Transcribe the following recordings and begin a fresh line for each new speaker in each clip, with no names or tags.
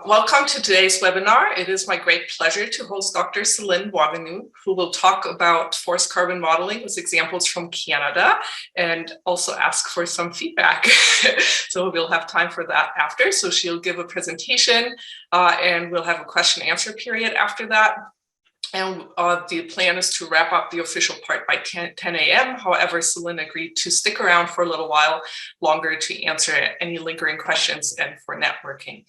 Welcome to today's webinar. It is my great pleasure to host Dr. Céline Boisvenue, who will talk about forest carbon modeling with examples from Canada and also ask for some feedback. So we'll have time for that after. So she'll give a presentation and we'll have a question and answer period after that. And the plan is to wrap up the official part by 10 a.m. However, Céline agreed to stick around for a little while longer to answer any lingering questions and for networking.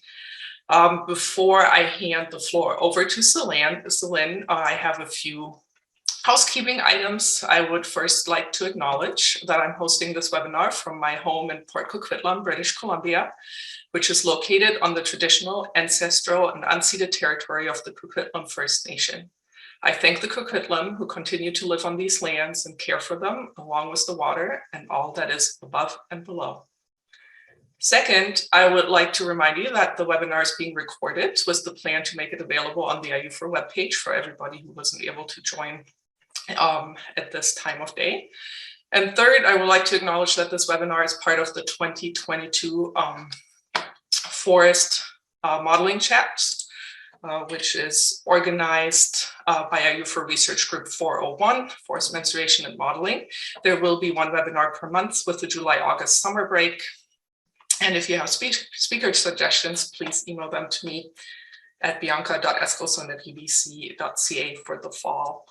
Before I hand the floor over to Céline, I have a few housekeeping items. I would first like to acknowledge that I'm hosting this webinar from my home in Port Coquitlam, British Columbia, which is located on the traditional, ancestral, and unceded territory of the Coquitlam First Nation. I thank the Coquitlam who continue to live on these lands and care for them, along with the water and all that is above and below. Second, I would like to remind you that the webinar is being recorded with the plan to make it available on the IUFRO webpage for everybody who wasn't able to join at this time of day. And third, I would like to acknowledge that this webinar is part of the 2022 Forest Modeling Chats, which is organized by IUFRO Research Group 401, Forest Mensuration and Modeling. There will be one webinar per month with the July-August summer break. And if you have speaker suggestions, please email them to me at bianca.eskelson@ubc.ca for the fall.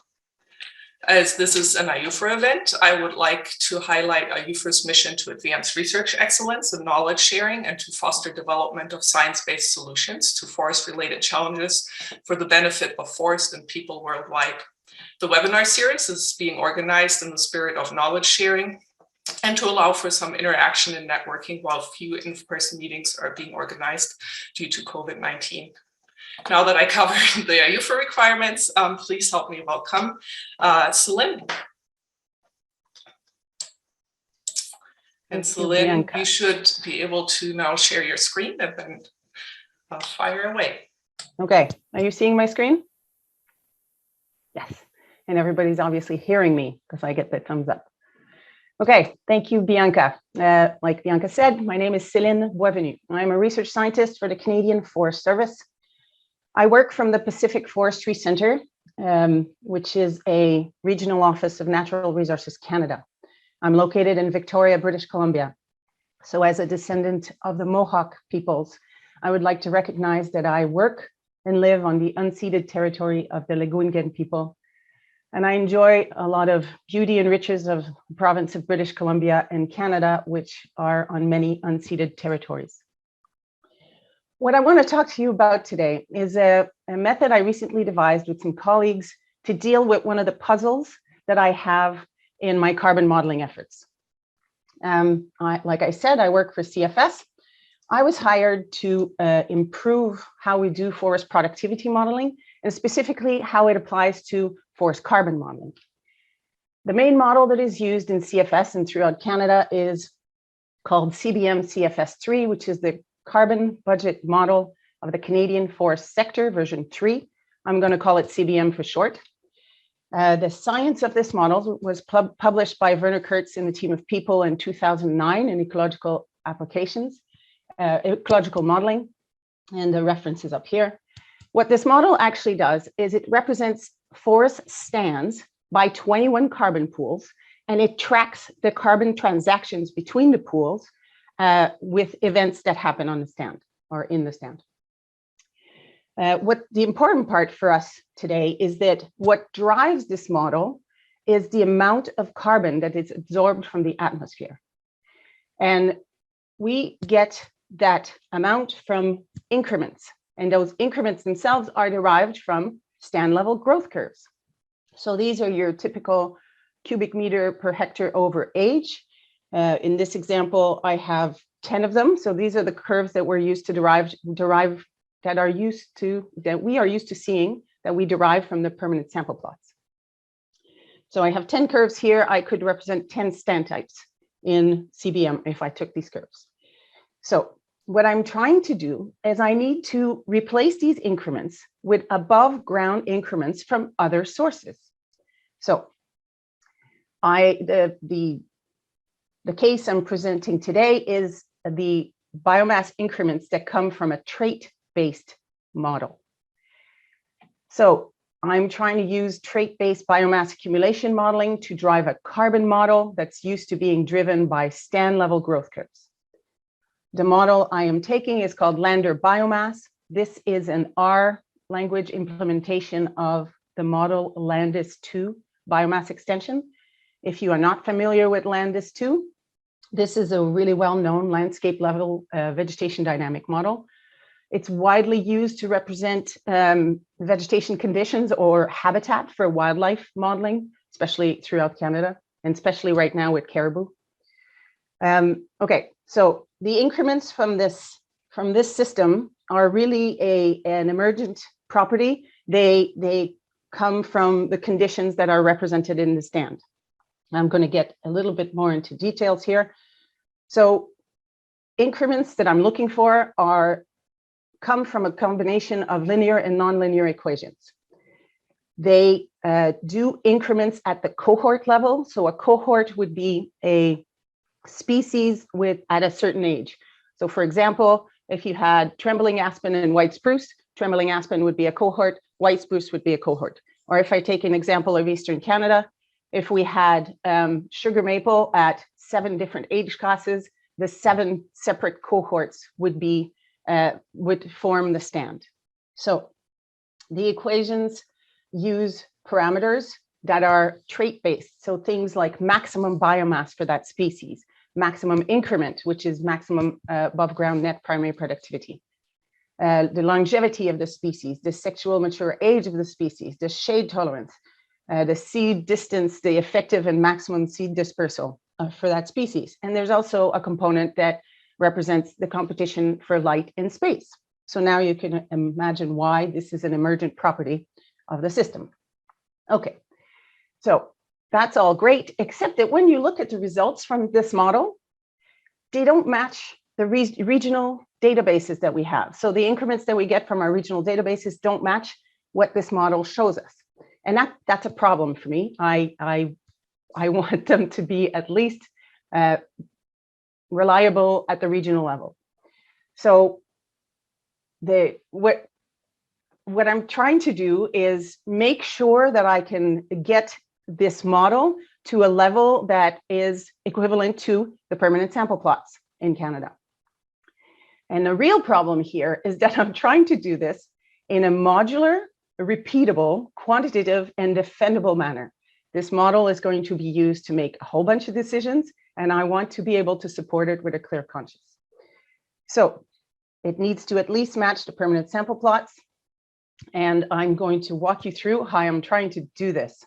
As this is an IUFRO event, I would like to highlight IUFRO's mission to advance research excellence and knowledge sharing and to foster development of science-based solutions to forest-related challenges for the benefit of forest and people worldwide. The webinar series is being organized in the spirit of knowledge sharing and to allow for some interaction and networking while few in-person meetings are being organized due to COVID-19. Now that I covered the IUFRO requirements, please help me welcome Céline. And Céline, you should be able to now share your screen and then fire away.
Okay, are you seeing my screen? Yes, and everybody's obviously hearing me because I get the thumbs up. Okay, thank you, Bianca. Like Bianca said, my name is Céline Boisvenue. I'm a research scientist for the Canadian Forest Service. I work from the Pacific Forestry Centre, which is a regional office of Natural Resources Canada. I'm located in Victoria, British Columbia. So as a descendant of the Mohawk peoples, I would like to recognize that I work and live on the unceded territory of the Lekwungen people. And I enjoy a lot of beauty and riches of the province of British Columbia and Canada, which are on many unceded territories. What I want to talk to you about today is a method I recently devised with some colleagues to deal with one of the puzzles that I have in my carbon modeling efforts. Like I said, I work for CFS. I was hired to improve how we do forest productivity modeling, and specifically how it applies to forest carbon modeling. The main model that is used in CFS and throughout Canada is called CBM CFS3, which is the carbon budget model of the Canadian forest sector, version 3. I'm going to call it CBM for short. The science of this model was published by Werner Kurtz and the team of people in 2009 in ecological applications, ecological modeling, and the reference is up here. What this model actually does is it represents forest stands by 21 carbon pools, and it tracks the carbon transactions between the pools with events that happen on the stand or in the stand. What the important part for us today is that what drives this model is the amount of carbon that is absorbed from the atmosphere. And we get that amount from increments, and those increments themselves are derived from stand level growth curves. So these are your typical cubic meter per hectare over age. In this example, I have 10 of them. So these are the curves that we're used to that we are used to seeing, that we derive from the permanent sample plots. So I have 10 curves here. I could represent 10 stand types in CBM if I took these curves. So what I'm trying to do is I need to replace these increments with above ground increments from other sources. So the case I'm presenting today is the biomass increments that come from a trait trait-based model. So I'm trying to use trait-based biomass accumulation modeling to drive a carbon model that's used to being driven by stand-level growth curves. The model I am taking is called LandR Biomass. This is an R language implementation of the model LandS 2 biomass extension. If you are not familiar with LandS 2, this is a really well-known landscape level vegetation dynamic model. It's widely used to represent vegetation conditions or habitat for wildlife modeling, especially throughout Canada, and especially right now with caribou. Okay, so the increments from this system are really an emergent property. They come from the conditions that are represented in the stand. I'm going to get a little bit more into details here. So increments that I'm looking for come from a combination of linear and nonlinear equations. They do increments at the cohort level. So a cohort would be a species at a certain age. So for example, if you had trembling aspen and white spruce, trembling aspen would be a cohort, white spruce would be a cohort. Or if I take an example of Eastern Canada, if we had sugar maple at 7 different age classes, the 7 separate cohorts would form the stand. So the equations use parameters that are trait-based. So things like maximum biomass for that species, maximum increment, which is maximum above ground net primary productivity, the longevity of the species, the sexual mature age of the species, the shade tolerance, the seed distance, the effective and maximum seed dispersal for that species. And there's also a component that represents the competition for light in space. So now you can imagine why this is an emergent property of the system. Okay, so that's all great, except that when you look at the results from this model, they don't match the regional databases that we have. So the increments that we get from our regional databases don't match what this model shows us. And that's a problem for me. I want them to be at least reliable at the regional level. So what I'm trying to do is make sure that I can get this model to a level that is equivalent to the permanent sample plots in Canada. And the real problem here is that I'm trying to do this in a modular, repeatable, quantitative, and defendable manner. This model is going to be used to make a whole bunch of decisions, and I want to be able to support it with a clear conscience. So it needs to at least match the permanent sample plots, and I'm going to walk you through how I'm trying to do this.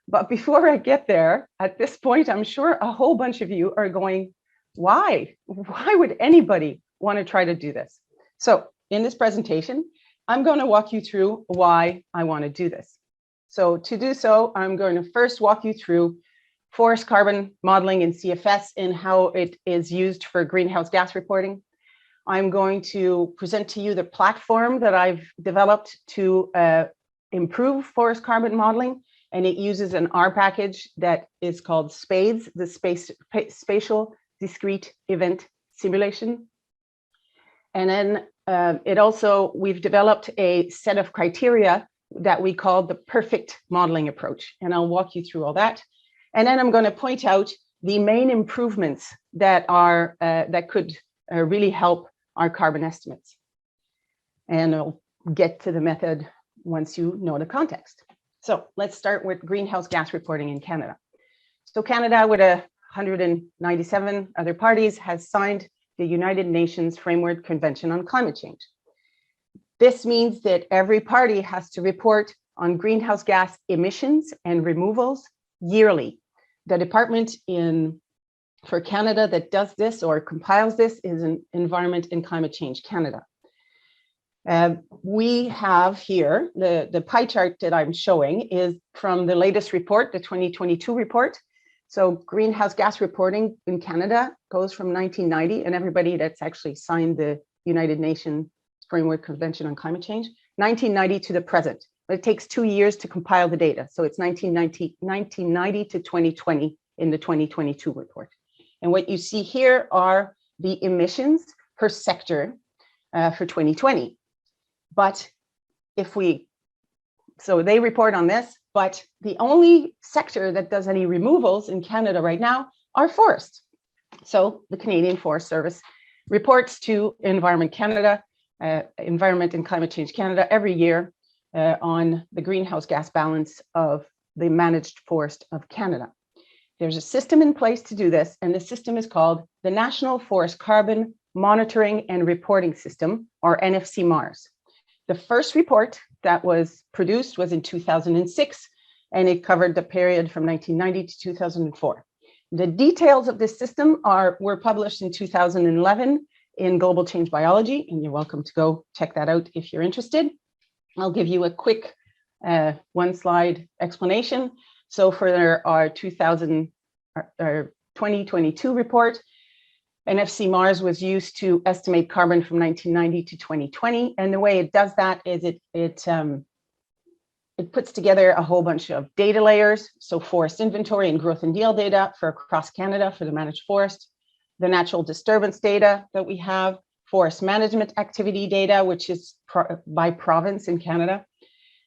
But before I get there, at this point, I'm sure a whole bunch of you are going, why? Why would anybody want to try to do this? So in this presentation, I'm going to walk you through why I want to do this. So to do so, I'm going to first walk you through forest carbon modeling in CFS and how it is used for greenhouse gas reporting. I'm going to present to you the platform that I've developed to improve forest carbon modeling, and it uses an R package that is called SpaDES, the Spatial Discrete Event Simulation. And then we've developed a set of criteria that we call the perfect modeling approach, and I'll walk you through all that. And then I'm going to point out the main improvements that could really help our carbon estimates. And I'll get to the method once you know the context. So let's start with greenhouse gas reporting in Canada. So Canada, with 197 other parties, has signed the United Nations Framework Convention on Climate Change. This means that every party has to report on greenhouse gas emissions and removals yearly. The department for Canada that does this or compiles this is Environment and Climate Change Canada. We have here, the pie chart that I'm showing is from the latest report, the 2022 report. So greenhouse gas reporting in Canada goes from 1990, and everybody that's actually signed the United Nations Framework Convention on Climate Change, 1990 to the present. But it takes 2 years to compile the data. So it's 1990 to 2020 in the 2022 report. And what you see here are the emissions per sector for 2020. But so they report on this, but the only sector that does any removals in Canada right now are forests. So the Canadian Forest Service reports to Environment Canada, Environment and Climate Change Canada every year on the greenhouse gas balance of the managed forest of Canada. There's a system in place to do this, and the system is called the National Forest Carbon Monitoring and Reporting System, or NFC-MARS. The first report that was produced was in 2006, and it covered the period from 1990 to 2004. The details of this system were published in 2011 in Global Change Biology, and you're welcome to go check that out if you're interested. I'll give you a quick one-slide explanation. So for our 2022 report, NFC-MARS was used to estimate carbon from 1990 to 2020. And the way it does that is it puts together a whole bunch of data layers. So forest inventory and growth and yield data for across Canada for the managed forest, the natural disturbance data that we have, forest management activity data, which is by province in Canada,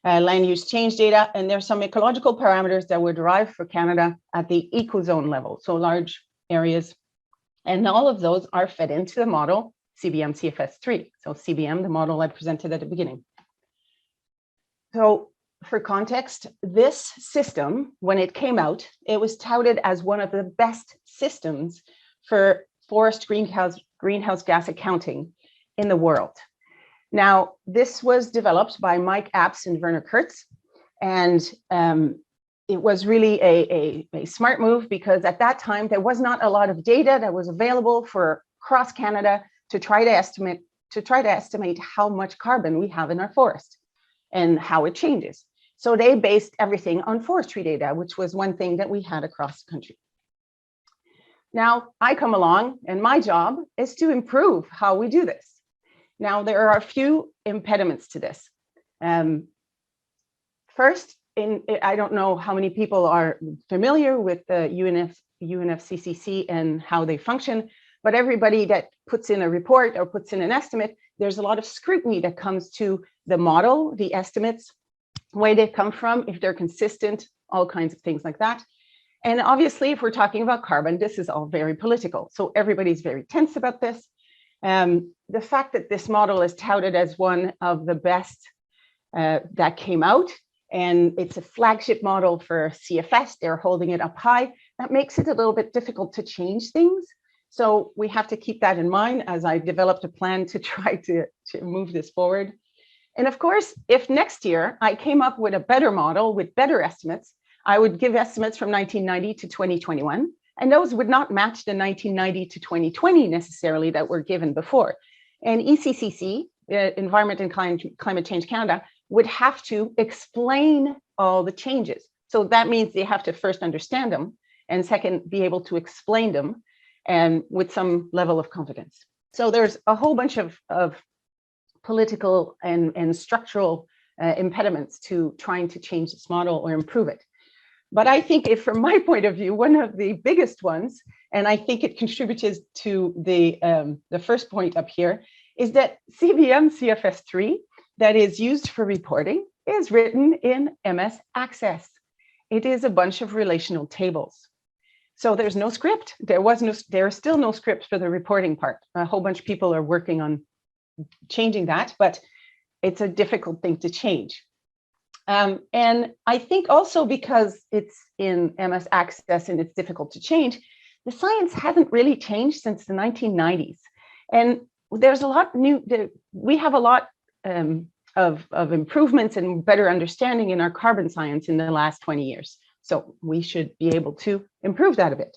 land use change data, and there's some ecological parameters that were derived for Canada at the ecozone level, so large areas. And all of those are fed into the model CBM CFS3. So CBM, the model I presented at the beginning. So for context, this system, when it came out, it was touted as one of the best systems for forest greenhouse gas accounting in the world. Now, this was developed by Mike Apps and Werner Kurtz, and it was really a smart move because at that time there was not a lot of data that was available for across Canada to try to estimate how much carbon we have in our forest and how it changes. So they based everything on forestry data, which was one thing that we had across the country. Now I come along and my job is to improve how we do this. Now, there are a few impediments to this. First, I don't know how many people are familiar with the UNFCCC and how they function, but everybody that puts in a report or puts in an estimate, there's a lot of scrutiny that comes to the model, the estimates, where they come from, if they're consistent, all kinds of things like that. And obviously, if we're talking about carbon, this is all very political. So everybody's very tense about this. The fact that this model is touted as one of the best that came out, and it's a flagship model for CFS, they're holding it up high, that makes it a little bit difficult to change things. So we have to keep that in mind as I developed a plan to try to move this forward. And of course, if next year I came up with a better model with better estimates, I would give estimates from 1990 to 2021. And those would not match the 1990 to 2020 necessarily that were given before. And ECCC, Environment and Climate Change Canada, would have to explain all the changes. So that means they have to first understand them, and second, be able to explain them and with some level of confidence. So there's a whole bunch of political and structural impediments to trying to change this model or improve it. But I think if, from my point of view, one of the biggest ones, and I think it contributed to the first point up here, is that CBM CFS3 that is used for reporting is written in MS Access. It is a bunch of relational tables. So there's no script. There's still no script for the reporting part. A whole bunch of people are working on changing that, but it's a difficult thing to change. And I think also because it's in MS Access and it's difficult to change, the science hasn't really changed since the 1990s. And there's a lot new, we have a lot of improvements and better understanding in our carbon science in the last 20 years. So we should be able to improve that a bit.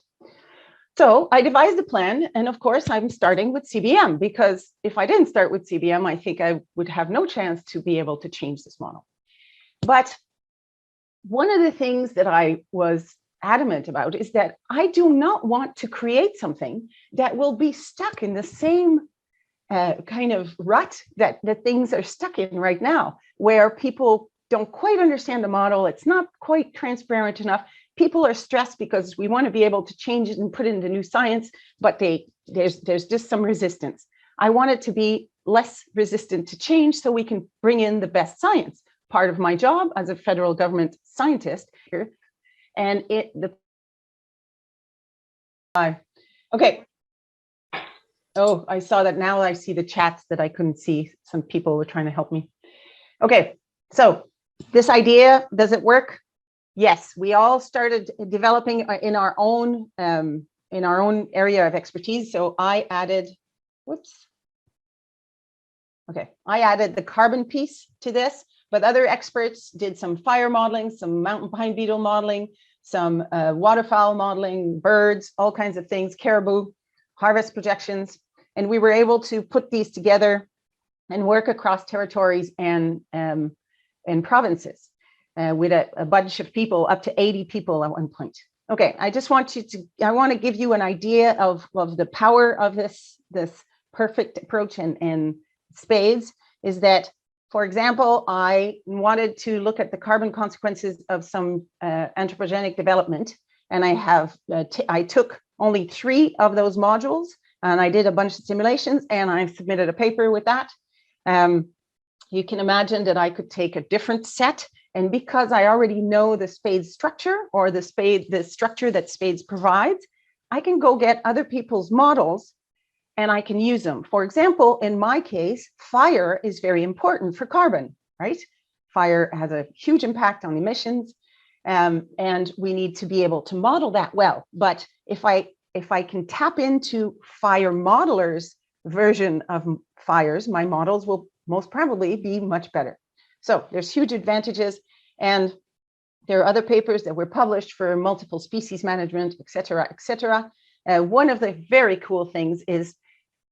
So I devised a plan, and of course I'm starting with CBM, because if I didn't start with CBM, I think I would have no chance to be able to change this model. But one of the things that I was adamant about is that I do not want to create something that will be stuck in the same kind of rut that things are stuck in right now, where people don't quite understand the model. It's not quite transparent enough. People are stressed because we want to be able to change it and put it into new science, but there's just some resistance. I want it to be less resistant to change so we can bring in the best science. Part of my job as a federal government scientist here, and okay. Oh, I saw that now. I see the chats that I couldn't see. Some people were trying to help me. Okay, so this idea, does it work? Yes, we all started developing in our own area of expertise. So I added, whoops. Okay, I added the carbon piece to this, but other experts did some fire modeling, some mountain pine beetle modeling, some waterfowl modeling, birds, all kinds of things, caribou, harvest projections. And we were able to put these together and work across territories and provinces with a bunch of people, up to 80 people at one point. Okay, I just want I want to give you an idea of the power of this perfect approach and SpaDES is that, for example, I wanted to look at the carbon consequences of some anthropogenic development, and I took only 3 of those modules, and I did a bunch of simulations, and I submitted a paper with that. You can imagine that I could take a different set, and because I already know the SpaDES structure or the structure that SpaDES provides, I can go get other people's models and I can use them. For example, in my case, fire is very important for carbon, right? Fire has a huge impact on emissions, and we need to be able to model that well. But if I can tap into fire modelers' version of fires, my models will most probably be much better. So there's huge advantages, and there are other papers that were published for multiple species management, et cetera, et cetera. One of the very cool things is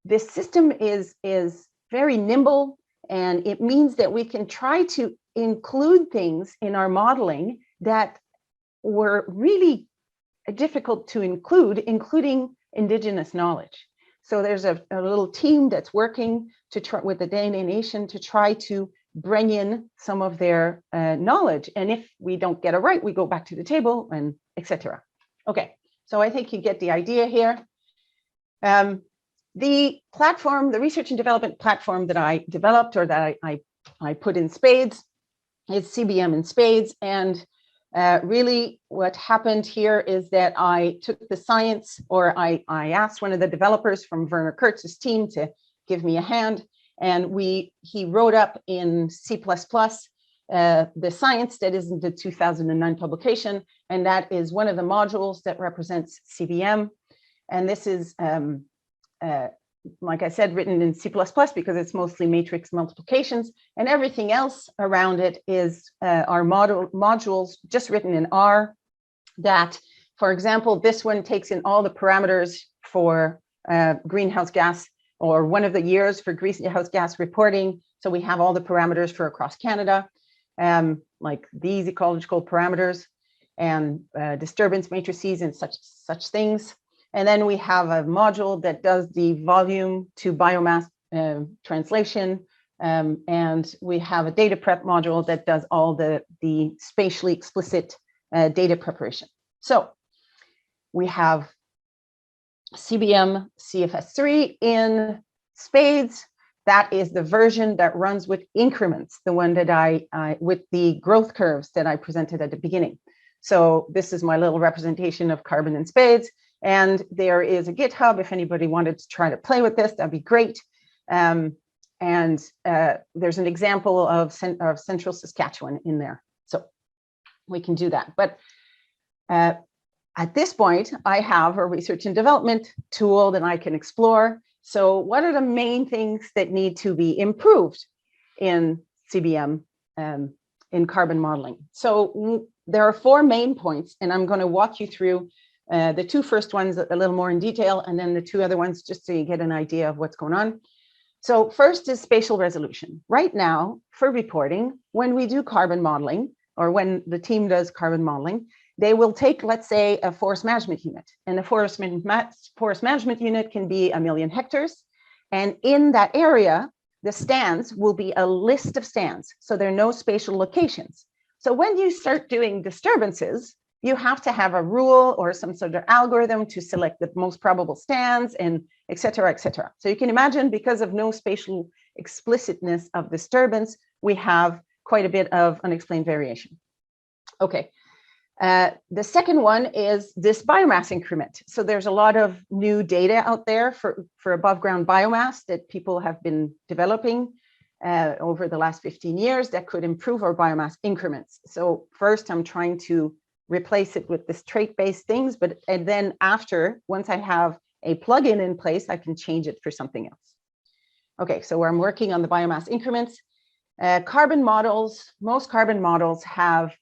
this system is very nimble, and it means that we can try to include things in our modeling that were really difficult to include, including indigenous knowledge. So there's a little team that's working to try with the Dene Nation to try to bring in some of their knowledge. And if we don't get it right, we go back to the table and etc. Okay, so I think you get the idea here. The platform, the research and development platform that I developed or that I put in SpaDES is CBM in SpaDES. And really what happened here is that I took the science, or I asked one of the developers from Werner Kurtz's team to give me a hand. And he wrote up in C++ the science that is in the 2009 publication. And that is one of the modules that represents CBM. And this is, like I said, written in C++ because it's mostly matrix multiplications, and everything else around it is our modules just written in R. That, for example, this one takes in all the parameters for greenhouse gas, or one of the years for greenhouse gas reporting. So we have all the parameters for across Canada, like these ecological parameters and disturbance matrices and such things. And then we have a module that does the volume to biomass translation. And we have a data prep module that does all the spatially explicit data preparation. So we have CBM CFS3 in SpaDES. That is the version that runs with increments, the one that with the growth curves that I presented at the beginning. So this is my little representation of carbon in SpaDES. And there is a GitHub. If anybody wanted to try to play with this, that'd be great. And there's an example of central Saskatchewan in there. So we can do that. But at this point, I have a research and development tool that I can explore. So what are the main things that need to be improved in CBM in carbon modeling? So there are 4 main points, and I'm going to walk you through the 2 first ones a little more in detail, and then the 2 other ones just so you get an idea of what's going on. So first is spatial resolution. Right now, for reporting, when we do carbon modeling, or when the team does carbon modeling, they will take, let's say, a forest management unit. And the forest management unit can be 1 million hectares. And in that area, the stands will be a list of stands. So there are no spatial locations. So when you start doing disturbances, you have to have a rule or some sort of algorithm to select the most probable stands and etc., etc. So you can imagine, because of no spatial explicitness of disturbance, we have quite a bit of unexplained variation. Okay. The second one is this biomass increment. So there's a lot of new data out there for above ground biomass that people have been developing over the last 15 years that could improve our biomass increments. So first I'm trying to replace it with this trait-based things, and then after, once I have a plugin in place, I can change it for something else. Okay, so I'm working on the biomass increments. Carbon models, most carbon models have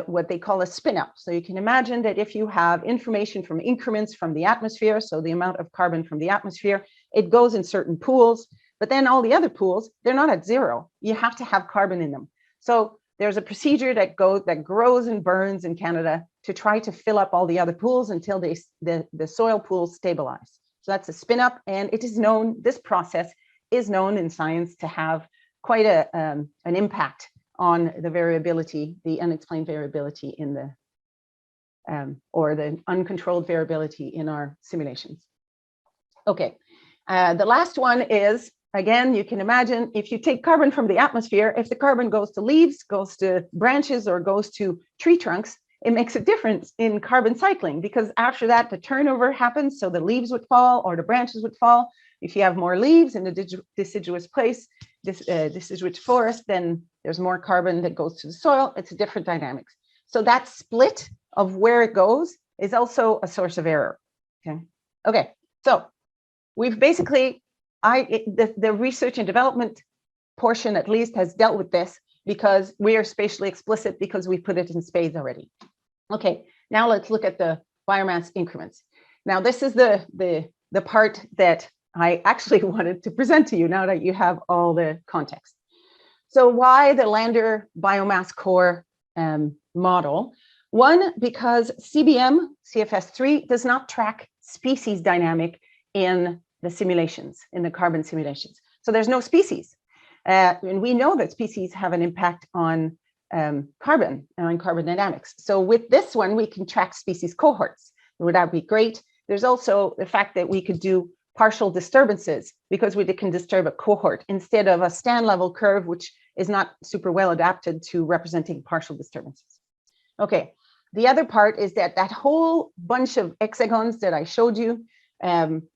what they call a spin-up. So you can imagine that if you have information from increments from the atmosphere, so the amount of carbon from the atmosphere, it goes in certain pools, but then all the other pools, they're not at zero. You have to have carbon in them. So there's a procedure that grows and burns in Canada to try to fill up all the other pools until the soil pools stabilize. So that's a spin-up, and it is known, this process is known in science to have quite an impact on the variability, the unexplained variability in the, or the uncontrolled variability in our simulations. Okay, the last one is, again, you can imagine if you take carbon from the atmosphere, if the carbon goes to leaves, goes to branches, or goes to tree trunks, it makes a difference in carbon cycling, because after that, the turnover happens, so the leaves would fall or the branches would fall. If you have more leaves in the deciduous place, deciduous forest, then there's more carbon that goes to the soil. It's a different dynamics. So that split of where it goes is also a source of error. Okay. So we've basically, the research and development portion at least has dealt with this, because we are spatially explicit because we put it in SpaDES already. Okay, now let's look at the biomass increments. Now this is the part that I actually wanted to present to you now that you have all the context. So why the LandR biomass core model? One, because CBM, CFS3, does not track species dynamic in the simulations, in the carbon simulations. So there's no species. And we know that species have an impact on carbon and on carbon dynamics. So with this one, we can track species cohorts. Would that be great? There's also the fact that we could do partial disturbances, because we can disturb a cohort instead of a stand level curve, which is not super well adapted to representing partial disturbances. Okay, the other part is that whole bunch of hexagons that I showed you, I'm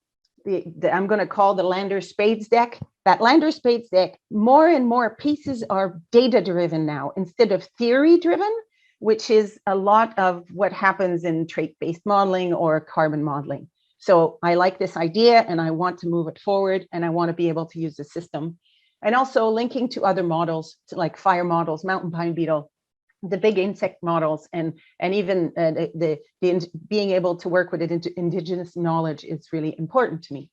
going to call the LandR SpaDES deck. That LandR SpaDES deck, more and more pieces are data driven now instead of theory driven, which is a lot of what happens in trait-based modeling or carbon modeling. So I like this idea and I want to move it forward, and I want to be able to use the system. And also linking to other models, to like fire models, mountain pine beetle, the big insect models, and even being able to work with indigenous knowledge is really important to me.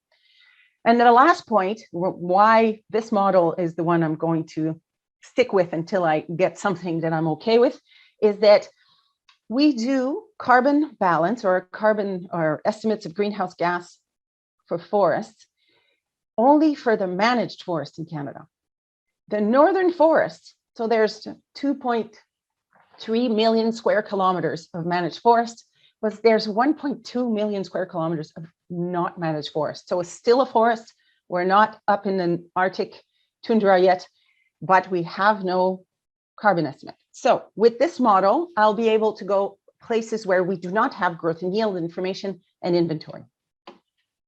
And the last point, why this model is the one I'm going to stick with until I get something that I'm okay with, is that we do carbon balance or estimates of greenhouse gas for forests only for the managed forest in Canada. The northern forests, so there's 2.3 million square kilometers of managed forest, but there's 1.2 million square kilometers of not managed forest. So it's still a forest. We're not up in the Arctic tundra yet, but we have no carbon estimate. So with this model, I'll be able to go places where we do not have growth and yield information and inventory.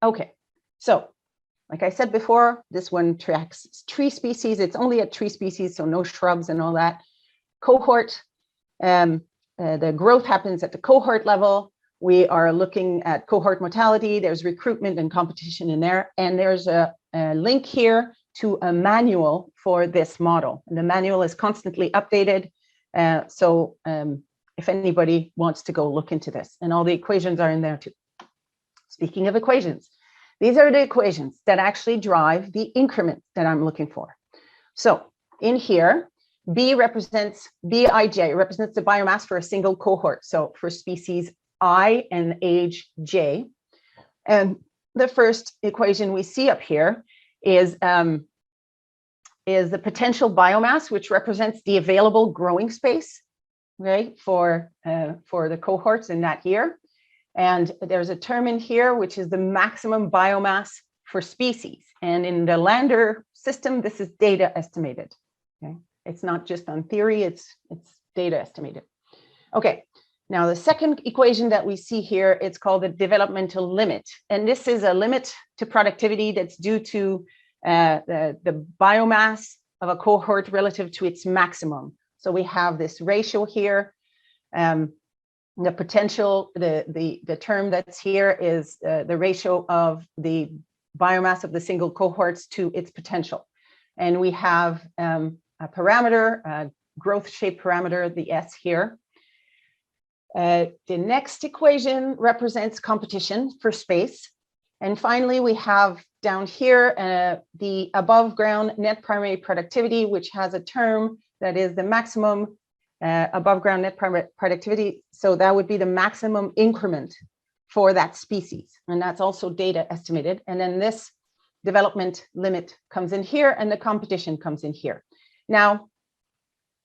Okay, so like I said before, this one tracks tree species. It's only at tree species, so no shrubs and all that. Cohort, the growth happens at the cohort level. We are looking at cohort mortality. There's recruitment and competition in there. And there's a link here to a manual for this model. And the manual is constantly updated. So if anybody wants to go look into this, and all the equations are in there too. Speaking of equations, these are the equations that actually drive the increment that I'm looking for. So in here, Bij represents the biomass for a single cohort. So for species I and age J. And the first equation we see up here is the potential biomass, which represents the available growing space, right, for the cohorts in that year. And there's a term in here, which is the maximum biomass for species. And in the LandR system, this is data estimated. Okay, it's not just on theory, it's data estimated. Okay, now the second equation that we see here, it's called the developmental limit. And this is a limit to productivity that's due to the biomass of a cohort relative to its maximum. So we have this ratio here. The potential, the term that's here is the ratio of the biomass of the single cohorts to its potential. And we have a parameter, a growth shape parameter, the S here. The next equation represents competition for space. And finally, we have down here the above ground net primary productivity, which has a term that is the maximum above ground net primary productivity. So that would be the maximum increment for that species. And that's also data estimated. And then this development limit comes in here and the competition comes in here. Now,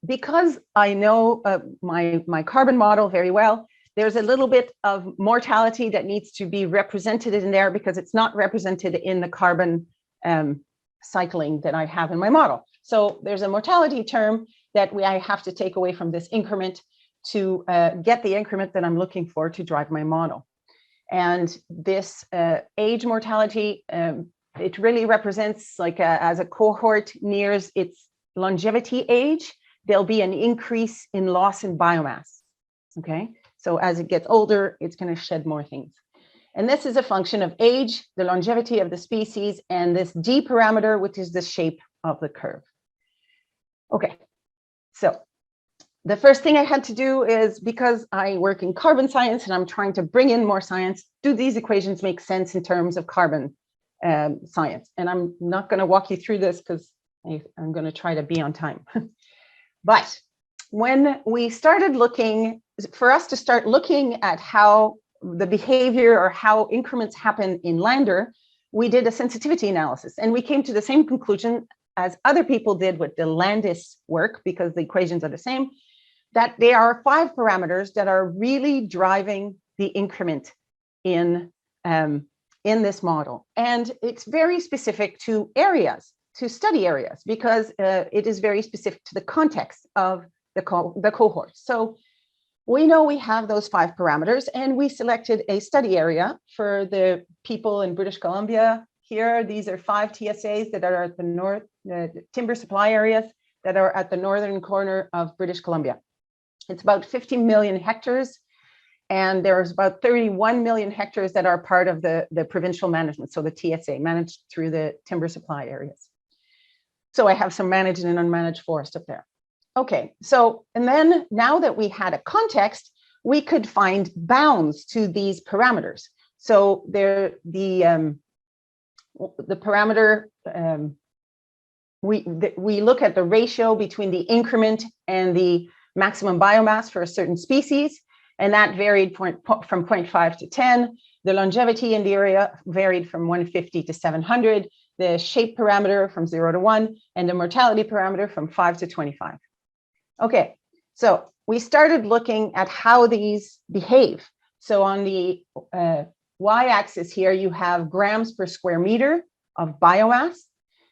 because I know my carbon model very well, there's a little bit of mortality that needs to be represented in there because it's not represented in the carbon cycling that I have in my model. So there's a mortality term that I have to take away from this increment to get the increment that I'm looking for to drive my model. And this age mortality, it really represents like as a cohort nears its longevity age, there'll be an increase in loss in biomass, okay? So as it gets older, it's gonna shed more things. And this is a function of age, the longevity of the species, and this D parameter, which is the shape of the curve. Okay, so the first thing I had to do is, because I work in carbon science and I'm trying to bring in more science, do these equations make sense in terms of carbon science? And I'm not gonna walk you through this because I'm gonna try to be on time. But when we started looking, for us to start looking at how the behavior or how increments happen in LandR, we did a sensitivity analysis and we came to the same conclusion as other people did with the LandS work, because the equations are the same, that there are 5 parameters that are really driving the increment in this model. And it's very specific to areas, to study areas, because it is very specific to the context of the cohort. So we know we have those 5 parameters, and we selected a study area for the people in British Columbia. Here, these are 5 TSAs that are at the north, timber supply areas that are at the northern corner of British Columbia. It's about 50 million hectares, and there's about 31 million hectares that are part of the provincial management, so the TSA, managed through the timber supply areas. So I have some managed and unmanaged forest up there. Okay, so, and then now that we had a context, we could find bounds to these parameters. So the parameter, we look at the ratio between the increment and the maximum biomass for a certain species, and that varied from 0.5 to 10. The longevity in the area varied from 150 to 700, the shape parameter from 0 to 1, and the mortality parameter from 5 to 25. Okay, so we started looking at how these behave. So on the y-axis here, you have grams per square meter of biomass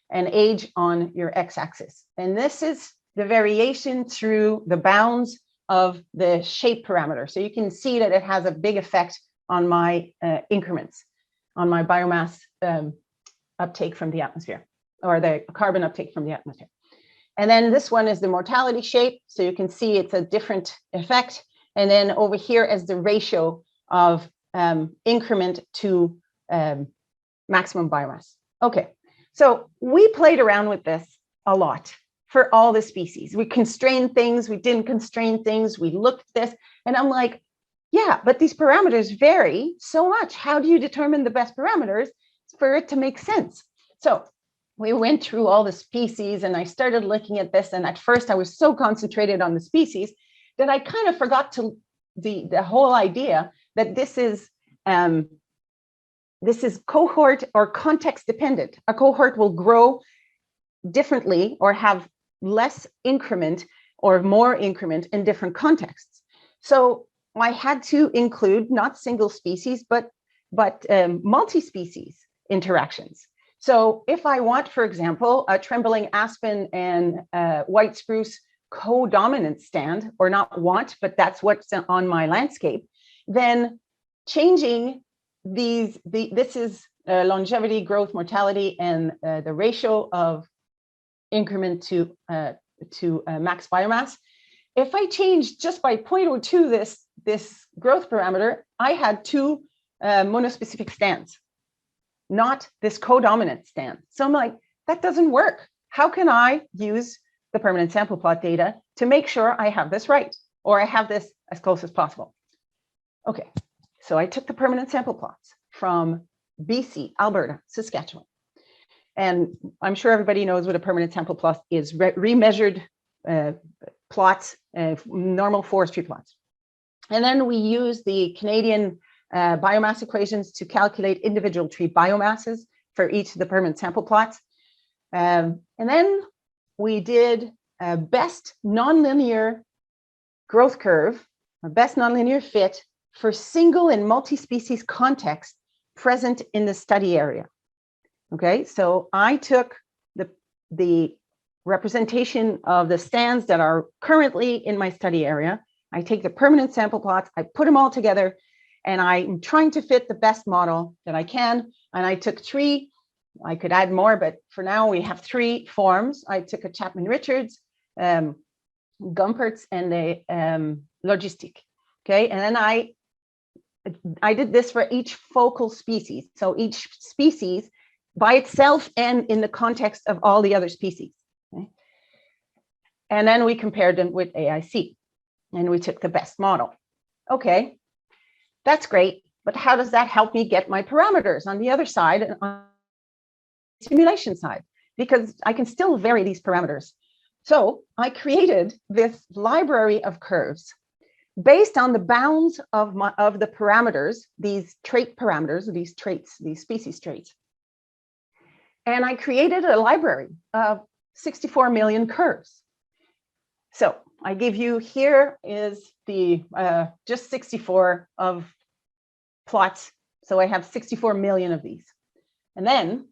and age on your x-axis. And this is the variation through the bounds of the shape parameter. So you can see that it has a big effect on my increments, on my biomass uptake from the atmosphere, or the carbon uptake from the atmosphere. And then this one is the mortality shape. So you can see it's a different effect. And then over here is the ratio of increment to maximum biomass. Okay, so we played around with this a lot for all the species. We constrained things, we didn't constrain things, we looked at this, and I'm like, yeah, but these parameters vary so much. How do you determine the best parameters for it to make sense? So we went through all the species and I started looking at this. And at first I was so concentrated on the species that I kind of forgot to the whole idea that this is cohort or context dependent. A cohort will grow differently or have less increment or more increment in different contexts. So I had to include not single species, but multi-species interactions. So if I want, for example, a trembling aspen and white spruce co-dominant stand, or not want, but that's what's on my landscape, then changing these, this is longevity, growth, mortality, and the ratio of increment to max biomass. If I change just by 0.02 this growth parameter, I had two monospecific stands, not this co-dominant stand. So I'm like, that doesn't work. How can I use the permanent sample plot data to make sure I have this right, or I have this as close as possible? Okay, so I took the permanent sample plots from BC, Alberta, Saskatchewan. And I'm sure everybody knows what a permanent sample plot is, remeasured plots, normal forestry plots. And then we use the Canadian biomass equations to calculate individual tree biomasses for each of the permanent sample plots. And then we did a best nonlinear growth curve, a best nonlinear fit for single and multi-species context present in the study area. Okay, so I took the representation of the stands that are currently in my study area. I take the permanent sample plots, I put them all together, and I'm trying to fit the best model that I can. And I took three, I could add more, but for now we have three forms. I took a Chapman-Richards, Gumpert's, and a logistic. Okay, and then I did this for each focal species. So each species by itself and in the context of all the other species. Okay? And then we compared them with AIC, and we took the best model. Okay, that's great, but how does that help me get my parameters on the other side, and on the simulation side? Because I can still vary these parameters. So I created this library of curves based on the bounds of the parameters, these trait parameters, these traits, these species traits. And I created a library of 64 million curves. So I give you, here is the just 64 of plots. So I have 64 million of these. And then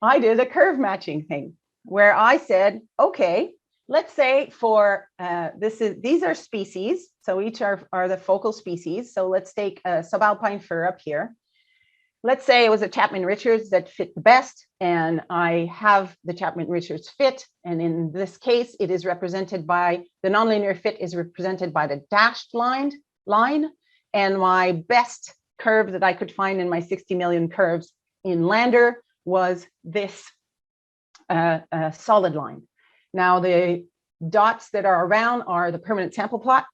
I did a curve matching thing where I said, okay, let's say for these are species. So each are the focal species. So let's take a subalpine fir up here. Let's say it was a Chapman-Richards that fit the best, and I have the Chapman-Richards fit. And in this case, it is represented by, the nonlinear fit is represented by the dashed line. And my best curve that I could find in my 60 million curves in LandR was this solid line. Now the dots that are around are the permanent sample plot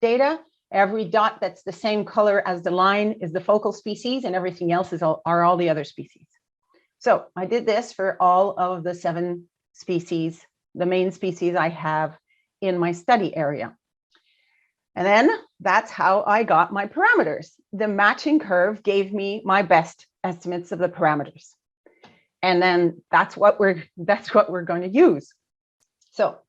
data. Every dot that's the same color as the line is the focal species, and everything else are all the other species. So I did this for all of the 7 species, the main species I have in my study area. And then that's how I got my parameters. The matching curve gave me my best estimates of the parameters. And then that's what we're going to use. So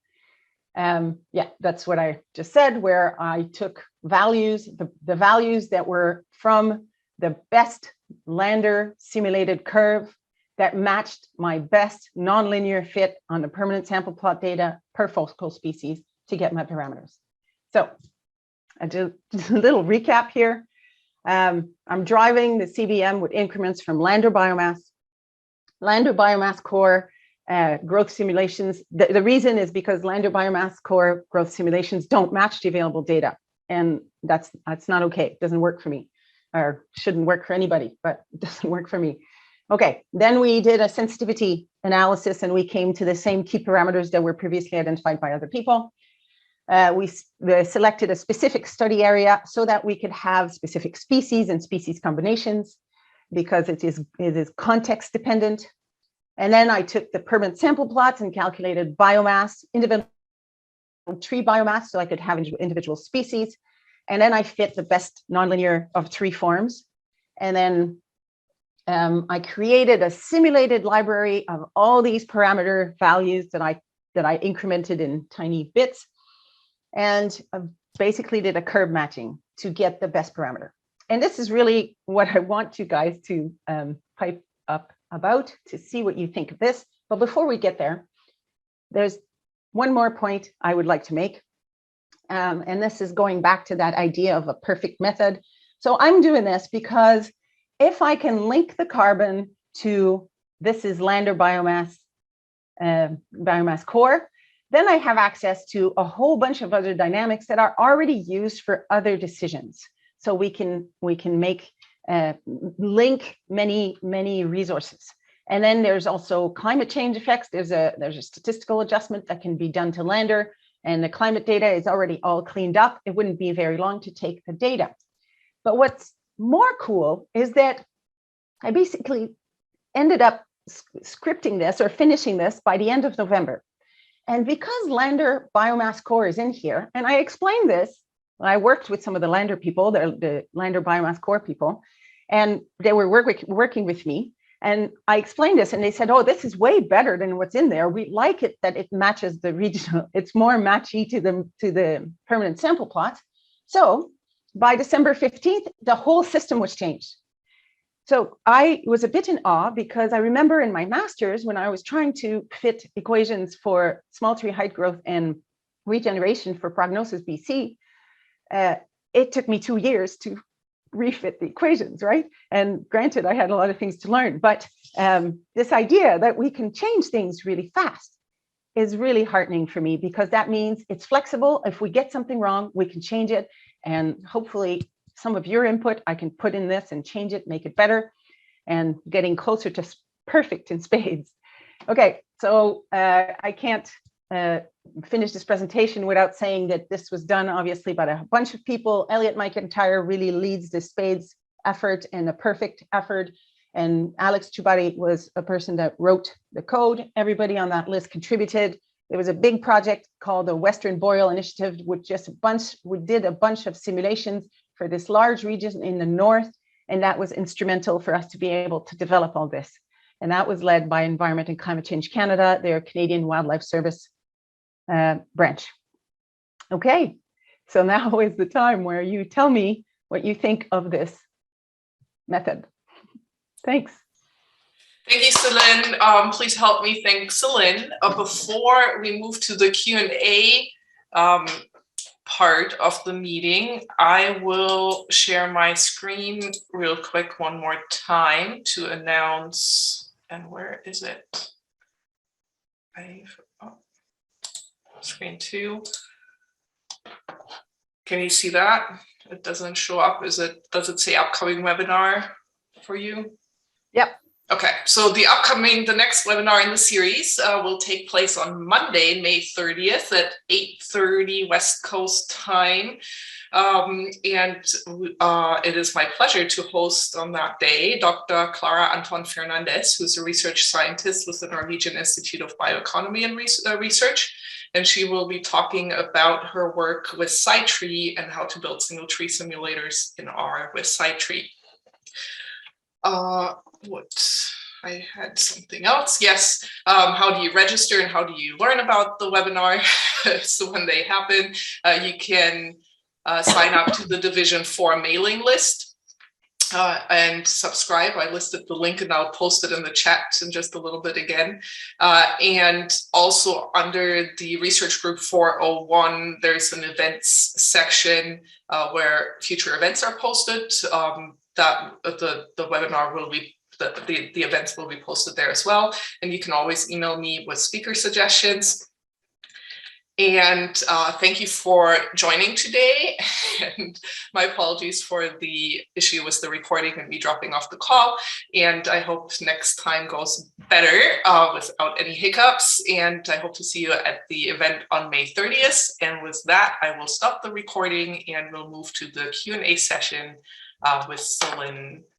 yeah, that's what I just said, where I took values, the values that were from the best LandR simulated curve that matched my best nonlinear fit on the permanent sample plot data per focal species to get my parameters. So I do a little recap here. I'm driving the CBM with increments from LandR biomass core, growth simulations. The reason is because LandR biomass core growth simulations don't match the available data. And that's not okay. It doesn't work for me, or shouldn't work for anybody, but it doesn't work for me. Okay, then we did a sensitivity analysis, and we came to the same key parameters that were previously identified by other people. We selected a specific study area so that we could have specific species and species combinations, because it is context dependent. And then I took the permanent sample plots and calculated biomass, individual tree biomass, so I could have individual species. And then I fit the best nonlinear of 3 forms. And then I created a simulated library of all these parameter values that I incremented in tiny bits, and basically did a curve matching to get the best parameter. And this is really what I want you guys to pipe up about, to see what you think of this. But before we get there, there's one more point I would like to make. And this is going back to that idea of a perfect method. So I'm doing this because if I can link the carbon to, this is LandR biomass core, then I have access to a whole bunch of other dynamics that are already used for other decisions. So we can make link many resources. And then there's also climate change effects. There's a statistical adjustment that can be done to LandR, and the climate data is already all cleaned up. It wouldn't be very long to take the data. But what's more cool is that I basically ended up scripting this or finishing this by the end of November. And because LandR biomass core is in here, and I explained this, I worked with some of the LandR people, the LandR biomass core people, and they were working with me. And I explained this and they said, oh, this is way better than what's in there. We like it that it matches the regional, it's more matchy to the permanent sample plot. So by December 15th, the whole system was changed. So I was a bit in awe because I remember in my master's when I was trying to fit equations for small tree height growth and regeneration for prognosis BC, it took me 2 years to refit the equations, right? And granted, I had a lot of things to learn, but this idea that we can change things really fast is really heartening for me, because that means it's flexible. If we get something wrong, we can change it. And hopefully some of your input I can put in this and change it, make it better, and getting closer to perfect in SpaDES. Okay, so I can't finish this presentation without saying that this was done obviously by a bunch of people. Elliot McIntyre really leads the SpaDES effort and a perfect effort. And Alex Chubari was a person that wrote the code. Everybody on that list contributed. There was a big project called the Western Boreal Initiative, which we did a bunch of simulations for this large region in the north. And that was instrumental for us to be able to develop all this. And that was led by Environment and Climate Change Canada, their Canadian Wildlife Service branch. Okay, so now is the time where you tell me what you think of this method. Thanks.
Thank you, Céline. Please help me thank Céline. Before we move to the Q&A part of the meeting, I will share my screen real quick one more time to announce, and where is it? Screen 2. Can you see that? It doesn't show up. Does it say upcoming webinar for you?
Yep.
Okay, so the next webinar in the series will take place on Monday, May 30th at 8:30 West Coast time. It is my pleasure to host on that day Dr. Clara Anton Fernandez, who's a research scientist with the Norwegian Institute of Bioeconomy and Research. And she will be talking about her work with SciTree and how to build single tree simulators in R with SciTree. I had something else. Yes. How do you register and how do you learn about the webinar? So when they happen, you can sign up to the Division 4 mailing list and subscribe. I listed the link and I'll post it in the chat in just a little bit again. And also under the research group 401, there's an events section where future events are posted. That the webinar will be, the events will be posted there as well. And you can always email me with speaker suggestions. And thank you for joining today. And my apologies for the issue with the recording and me dropping off the call. And I hope next time goes better without any hiccups. And I hope to see you at the event on May 30th. And with that, I will stop the recording and we'll move to the Q&A session with Céline